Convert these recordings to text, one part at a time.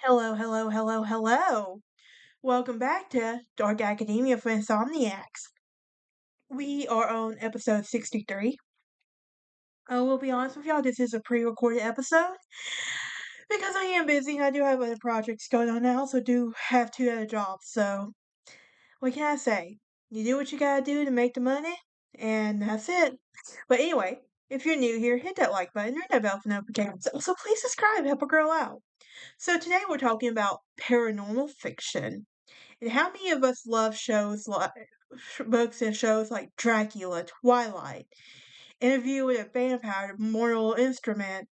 Hello, hello, hello, hello. Welcome back to Dark Academia for Insomniacs. We are on episode 63. I will be honest with y'all, this is a pre-recorded episode because I am busy. I do have other projects going on now, so do have two other jobs. So, what can I say? You do what you gotta do to make the money, and that's it. But anyway, if you're new here, hit that like button, ring that bell for notifications. Also, please subscribe, help a girl out. So today we're talking about paranormal fiction. And how many of us love shows like books and shows like Dracula, Twilight, Interview with a Vampire, Mortal Instrument,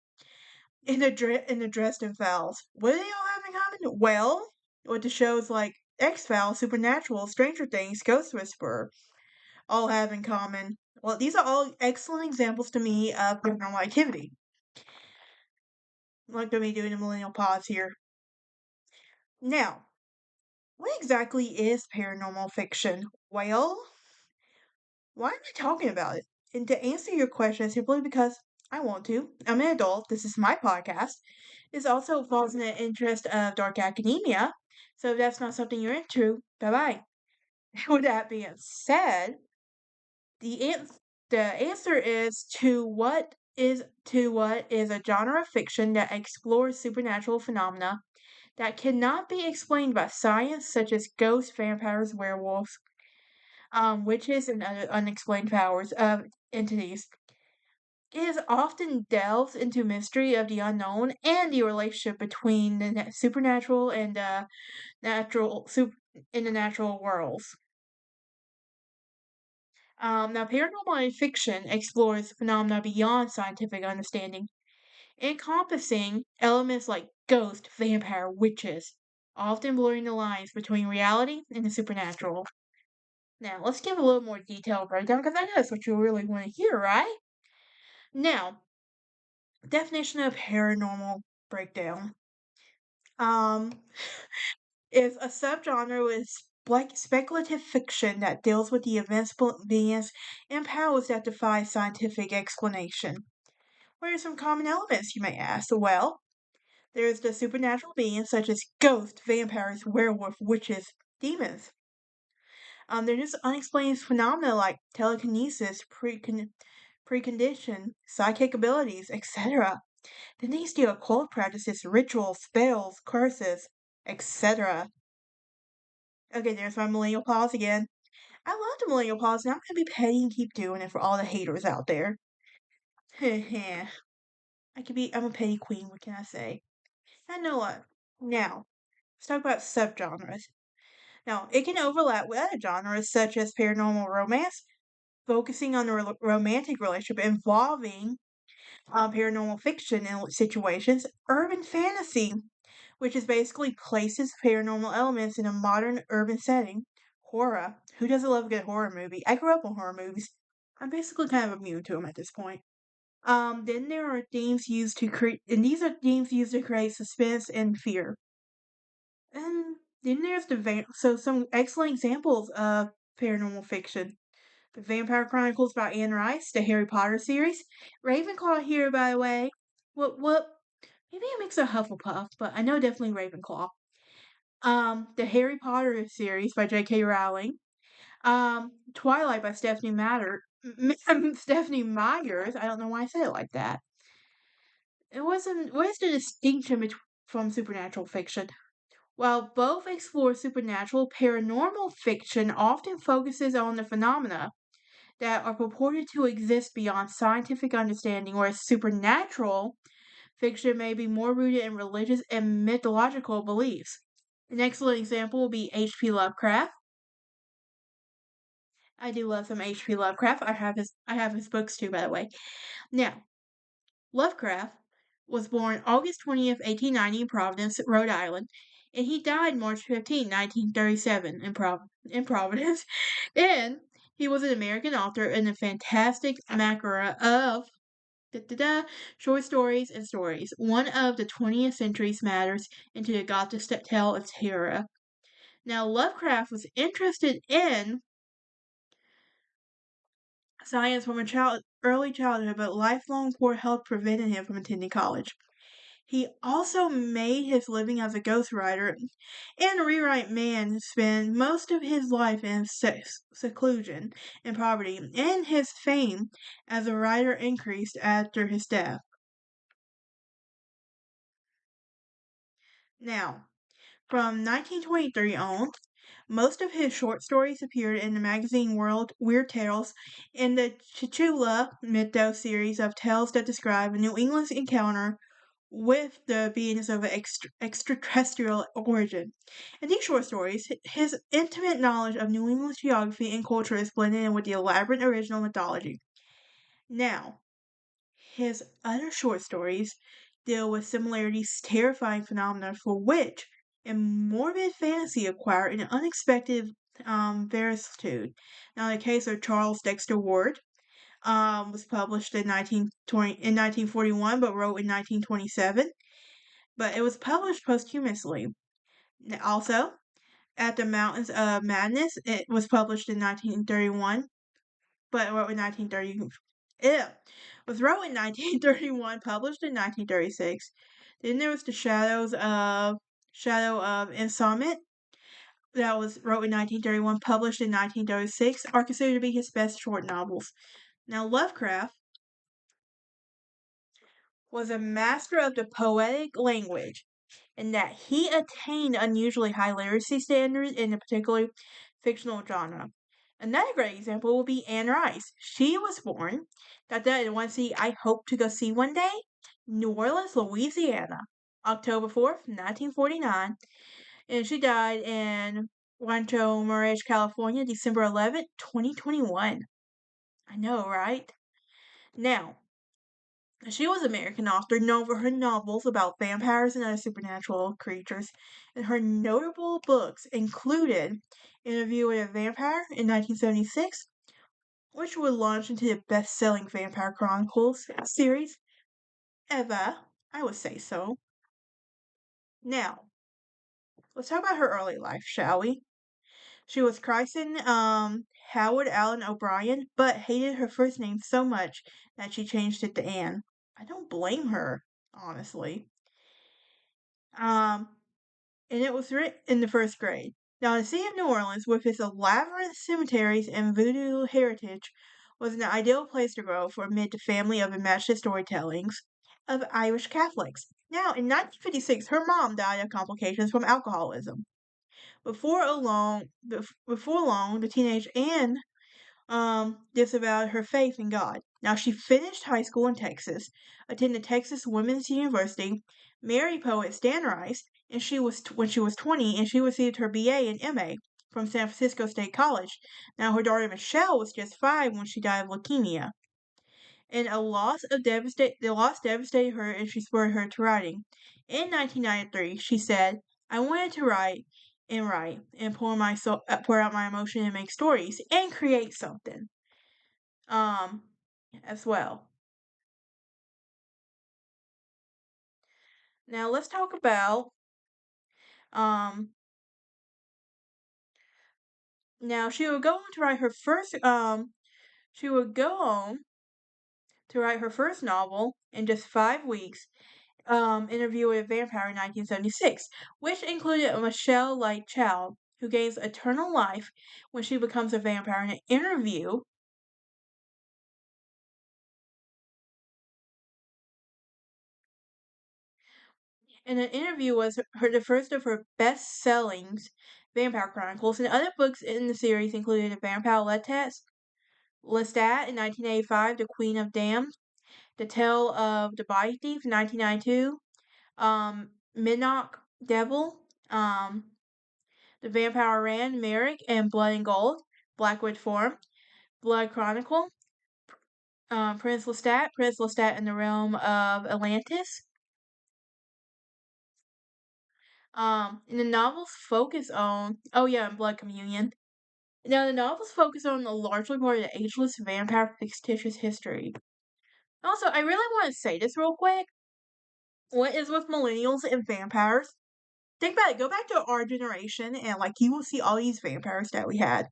in the Dresden Files? What do they all have in common? Well, with the shows like X Files, Supernatural, Stranger Things, Ghost Whisperer, all have in common. Well, these are all excellent examples to me of paranormal activity. Look at me doing a millennial pause here. Now, what exactly is paranormal fiction? Well, why am I talking about it? And to answer your question, simply because I want to. I'm an adult. This is my podcast. This also falls in the interest of dark academia. So if that's not something you're into, bye bye. With that being said, the the answer is what is a genre of fiction that explores supernatural phenomena that cannot be explained by science, such as ghosts, vampires, werewolves, witches, and other unexplained powers of entities. It is often delves into mystery of the unknown and the relationship between the supernatural and in the natural worlds. Now, paranormal fiction explores phenomena beyond scientific understanding, encompassing elements like ghost, vampire, witches, often blurring the lines between reality and the supernatural. Now, let's give a little more detailed breakdown because I know that's what you really want to hear, right? Now, definition of paranormal breakdown. Um, is a subgenre with speculative fiction that deals with the events, beings, and powers that defy scientific explanation. What are some common elements, you may ask? Well, there's the supernatural beings such as ghosts, vampires, werewolves, witches, demons. There's unexplained phenomena like telekinesis, precondition, psychic abilities, etc. Then there's the occult practices, rituals, spells, curses, etc. Okay, there's my millennial pause again. I love the millennial pause, and I'm gonna be petty and keep doing it for all the haters out there. Heh. I'm a petty queen, what can I say? I know what. Now, let's talk about subgenres. Now, it can overlap with other genres such as paranormal romance, focusing on a romantic relationship involving paranormal fiction in situations, urban fantasy, which is basically places paranormal elements in a modern urban setting, horror. Who doesn't love a good horror movie? I grew up on horror movies. I'm basically kind of immune to them at this point. Then there are themes used to create, and these are themes used to create suspense and fear. And then there's so some excellent examples of paranormal fiction. The Vampire Chronicles by Anne Rice, the Harry Potter series, Ravenclaw here, by the way. What? Maybe a mix of Hufflepuff, but I know definitely Ravenclaw. The Harry Potter series by J.K. Rowling. Twilight by Stephanie Myers. I don't know why I said it like that. What is the distinction from supernatural fiction? While both explore supernatural, paranormal fiction often focuses on the phenomena that are purported to exist beyond scientific understanding, whereas supernatural fiction may be more rooted in religious and mythological beliefs. An excellent example will be H.P. Lovecraft. I do love some H.P. Lovecraft. I have his books too, by the way. Now, Lovecraft was born August 20th, 1890 in Providence, Rhode Island, and he died March 15th, 1937 in Providence. And he was an American author and a fantastic maker of short stories and stories. One of the 20th century's matters into the Gothic tale of terror. Now, Lovecraft was interested in science from early childhood, but lifelong poor health prevented him from attending college. He also made his living as a ghostwriter, and Rewrite Man spent most of his life in seclusion and poverty, and his fame as a writer increased after his death. Now, from 1923 on, most of his short stories appeared in the magazine World Weird Tales and the Chichula Mythos series of tales that describe New England's encounter with the beings of extraterrestrial origin. In these short stories, his intimate knowledge of New England's geography and culture is blended in with the elaborate original mythology. Now, his other short stories deal with similarities, terrifying phenomena for which and morbid fantasy acquire an unexpected verisimilitude. Now, the case of Charles Dexter Ward was published in 1941, but wrote in 1927. But it was published posthumously. Also, At the Mountains of Madness, it was published in 1931, but wrote in 1930. It was wrote in 1931, published in 1936. Then there was the Shadow of Insommate that was wrote in 1931, published in 1936, are considered to be his best short novels. Now Lovecraft was a master of the poetic language in that he attained unusually high literacy standards in a particular fictional genre. Another great example would be Anne Rice. She was born, in one city I hope to go see one day, New Orleans, Louisiana, October 4th, 1949, and she died in Rancho Mirage, California, December 11th, 2021. I know, right? Now, she was an American author known for her novels about vampires and other supernatural creatures, and her notable books included Interview with a Vampire in 1976, which would launch into the best-selling Vampire Chronicles series ever. I would say so. Now, let's talk about her early life, shall we? She was christened Howard Allen O'Brien, but hated her first name so much that she changed it to Anne. I don't blame her, honestly. Um, and it was written in the first grade. Now, the city of New Orleans, with its elaborate cemeteries and voodoo heritage, was an ideal place to grow for amid the family of imaginative storytellings of Irish Catholics. Now, in 1956, her mom died of complications from alcoholism. Before long, the teenage Anne disavowed her faith in God. Now, she finished high school in Texas, attended Texas Women's University, married poet Stan Rice, and when she was 20, and she received her BA and MA from San Francisco State College. Now, her daughter Michelle was just 5 when she died of leukemia. And the loss devastated her, and she spurred her to writing. In 1993, she said, "I wanted to write and pour out my emotion and make stories and create something." Um, as well. Now let's talk about um. Now she would go on to write her first She would go on to write her first novel in just 5 weeks. Interview with a Vampire in 1976, which included Michelle Light Child, who gains eternal life when she becomes a vampire. In an interview was the first of her best-selling Vampire Chronicles, and other books in the series included *The Vampire Lestat in 1985, The Queen of Damned, The Tale of the Body Thief in 1992, Midnock Devil, The Vampire Ran, Merrick, and Blood and Gold, Blackwood Forum, Blood Chronicle, Prince Lestat in the Realm of Atlantis. And the novels focus on, oh yeah, and Blood Communion. Now, the novels focus on a largely part of the ageless vampire fictitious history. Also, I really want to say this real quick. What is with millennials and vampires? Think about it. Go back to our generation, and like you will see all these vampires that we had.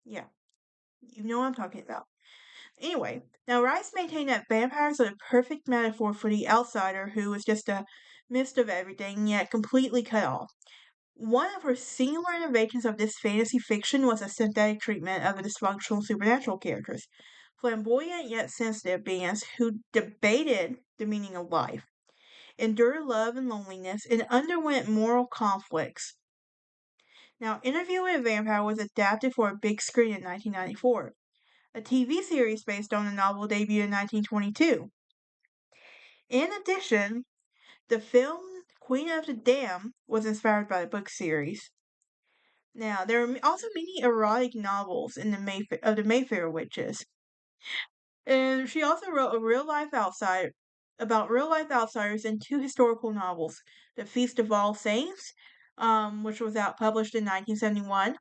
Yeah, you know what I'm talking about. Anyway, now Rice maintained that vampires are the perfect metaphor for the outsider who is just a mist of everything, yet completely cut off. One of her singular innovations of this fantasy fiction was a synthetic treatment of the dysfunctional supernatural characters, flamboyant yet sensitive beings who debated the meaning of life, endured love and loneliness, and underwent moral conflicts. Now, Interview with a Vampire was adapted for a big screen in 1994. A TV series based on the novel debuted in 1922. In addition, the film Queen of the Dam was inspired by the book series. Now, there are also many erotic novels in the Mayfair Witches. And she also wrote a real life outside about real life outsiders in two historical novels, The Feast of All Saints, which was out published in 1971,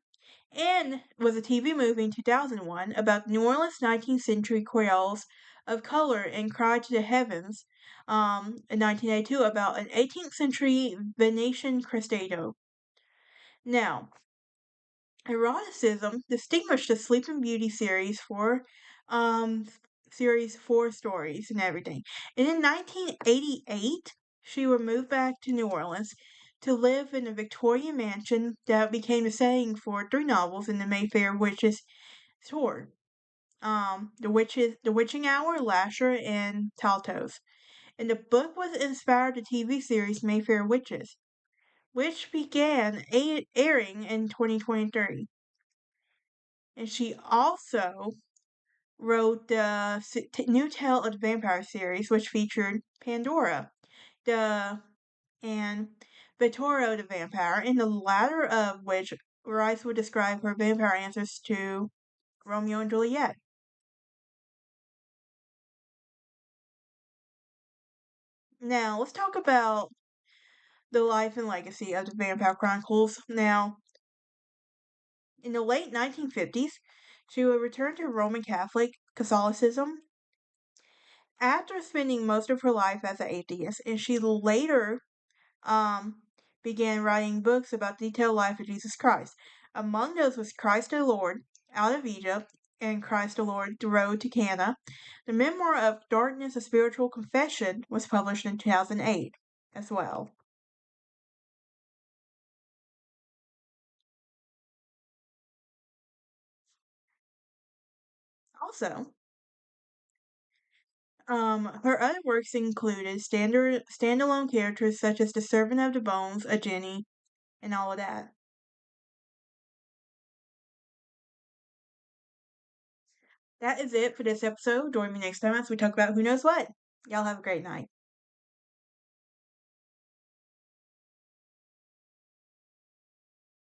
and was a TV movie in 2001 about New Orleans 19th century Creoles of color and Cry to the Heavens in 1982 about an 18th century Venetian crusado. Now, eroticism distinguished the Sleeping Beauty um, series four stories and everything. And in 1988, she would move back to New Orleans to live in a Victorian mansion that became the setting for three novels in the Mayfair Witches tour. The Witching Hour, Lasher, and Taltos. And the book was inspired the TV series Mayfair Witches, which began airing in 2023. And she also wrote the new Tale of the Vampire series, which featured Pandora, the and Vittorio the vampire, in the latter of which Rice would describe her vampire answers to Romeo and Juliet. Now, let's talk about the life and legacy of the Vampire Chronicles. Now, in the late 1950s, she would return to Roman Catholicism after spending most of her life as an atheist, and she later um, began writing books about the detailed life of Jesus Christ. Among those was Christ the Lord, Out of Egypt, and Christ the Lord, The Road to Cana. The memoir of Darkness, A Spiritual Confession was published in 2008 as well. Also, her other works included standalone characters such as the Servant of the Bones, a Jenny, and all of that. That is it for this episode. Join me next time as we talk about who knows what. Y'all have a great night.